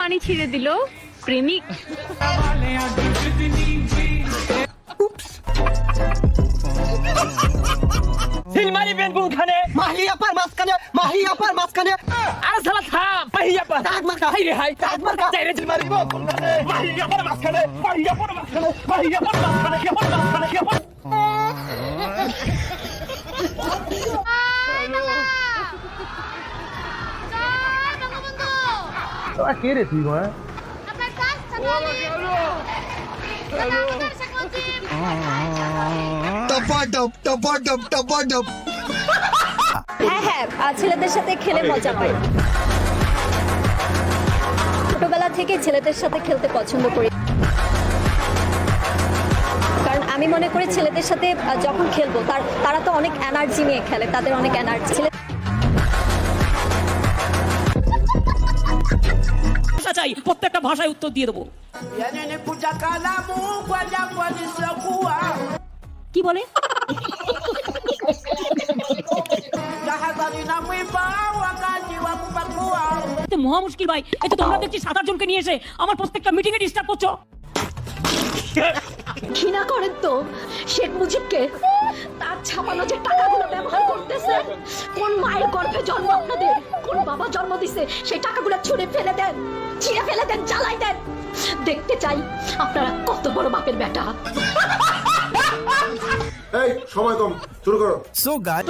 পানি ছিঁড়ে দিল প্রেমিক। সিলমারি বেন কোনখানে? মাহিয়াপার মাঝখানে, মাহিয়াপার মাঝখানে। আর শালা থাম মাহিয়াপা দাগ মার্কা। হাই রে হাই দাগ মার্কা। যাইরে সিলমারি বেন কোনখানে? মাহিয়াপার মাঝখানে, মাহিয়াপার মাঝখানে, মাহিয়াপার মাঝখানে, মাহিয়াপার মাঝখানে, মাহিয়াপার। তোরা কে রে তুই ভাই? হ্যাঁ হ্যাঁ, ছেলেদের সাথে খেলে মজা পাই। ছোটবেলা থেকে ছেলেদের সাথে খেলতে পছন্দ করি, কারণ আমি মনে করি ছেলেদের সাথে যখন খেলবো তারা তো অনেক এনার্জি নিয়ে খেলে, তাদের অনেক এনার্জি। চাই প্রত্যেকটা ভাষায় উত্তর দিয়ে দেবো। কি বলে? মহা মুশকিল ভাই, এই তো তোমরা দেখছি 7-8 জনকে নিয়ে এসে আমার প্রত্যেকটা মিটিং এ ডিস্টার্ব করছো। ঘৃণা করেন তো শেখ মুজিবকে? তার ছাপানো যে টাকাগুলো ব্যবহার করতেছে, কোন মায়ের গর্ভে জন্ম আপনাদের, কোন বাবা জন্ম দিছে, সেই টাকাগুলো ছুঁড়ে ফেলে দেন, ছিঁড়ে ফেলে দেন, জ্বালাই দেন। দেখতে চাই আপনারা কত বড় বাপের বেটা। এই সময় কম, শুরু করো।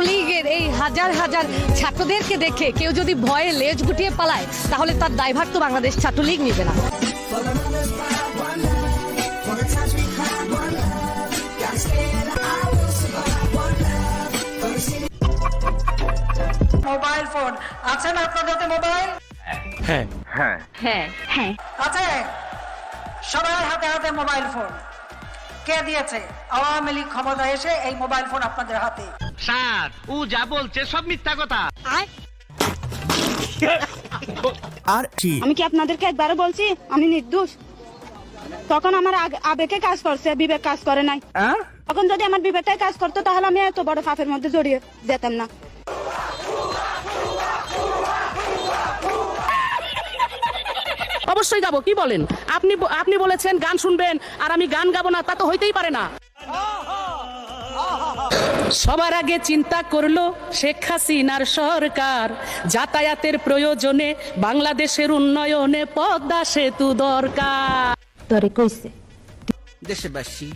লীগের এই হাজার হাজার ছাত্রদেরকে দেখে কেউ যদি ভয়ে লেজ গুটিয়ে পালায়, তাহলে তার দায়ভার তো বাংলাদেশ ছাত্রলীগ নিবে না। মোবাইল ফোন আছে না আপনাদের হাতে? মোবাইল হ্যাঁ হ্যাঁ হ্যাঁ আছে? সবার হাতে হাতে মোবাইল ফোন। কে দিয়েছে? আওয়ামী লীগ ক্ষমতায় এসে এই মোবাইল ফোন আপনাদের হাতে। স্যার ও যা বলছে সব মিথ্যা কথা। আর কি আমি কি আপনাদেরকে একবারও বলছি আমি নির্দোষ? তখন আমার আবেগে কাজ করছে, বিবেক কাজ করে নাই। তখন যদি আমার বিবেকটাই কাজ করতো তাহলে আমি এত বড় পাপের মধ্যে জড়িয়ে যেতাম না। অবশ্যই গাবো, কি বলেন আপনি? আপনি বলেছেন গান শুনবেন আর আমি গান গাবো না, তা তো হইতেই পারে না। সবার আগে চিন্তা করলো শেখ হাসিনার সরকার, যাতায়াতের প্রয়োজনে বাংলাদেশের উন্নয়নে পদ্মা সেতু দরকার। তোরে কইছে দেশবাসী,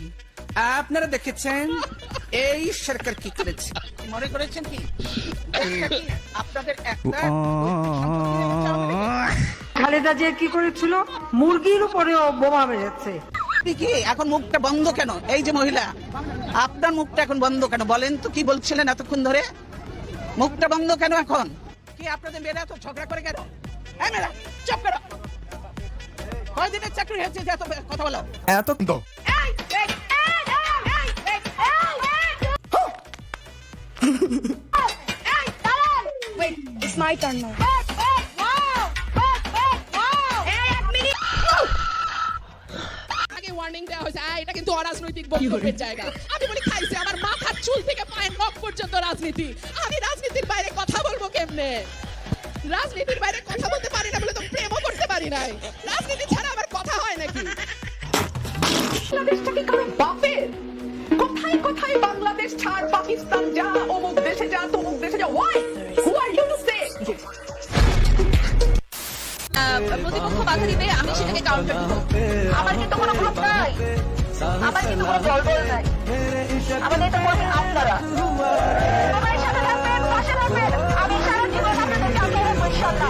আপনারা দেখেছেন এই সরকার কি করেছে, মনে করেছেন কি আপনাদের একটা খালেদা যে কি করেছিল, মুরগির উপরেও বোমা মেরেছে। কি এখন মুখটা বন্ধ কেন? এই যে মহিলা, আপনার মুখটা এখন বন্ধ কেন বলেন তো? কি বলছিলেন এতক্ষণ ধরে? মুখটা বন্ধ কেন এখন? কি আপনাদের মেয়েরা তো ঝগড়া করে কেন? এই মেয়েরা চুপ করো। কয়দিনের চাকরি হয়েছে যে এত কথা বলো? এত তো It's my turn now. Warning দেওয়া হয়েছে, এটা কিন্তু অরাজনৈতিক বক্তব্যের জায়গা। আমি বলি খাইছে আমার মাথার চুল থেকে পায়ের নখ পর্যন্ত রাজনীতি। আমি রাজনীতির বাইরে কথা বলবো কেমনে? রাজনীতির বাইরে কথা বলতে পারি না বলে তো প্রেমও করতে পারি নাই। রাজনীতি ছাড়া আবার কথা হয় নাকি? বাংলাদেশটাকে কারণ বাপের কোথায় কোথায় বাংলাদেশ ছাড়, পাকিস্তান যা, অমুক দেশে যা, তমুক দেশে যা। Why? Who are you to say? প্রতিপক্ষ বাধা দিবে, আমি সেটাকে কাউন্টার দিব। আমার কিন্তু কোনো গ্রুপ নাই, আমার কিন্তু কোনো দলবল নাই। আমাদের এটা করবেন আপনারা। সবাই সাথে থাকবেন, পাশে থাকবেন। আমি সারা জীবন আপনাদেরকে আগে রাখবো ইনশাআল্লাহ।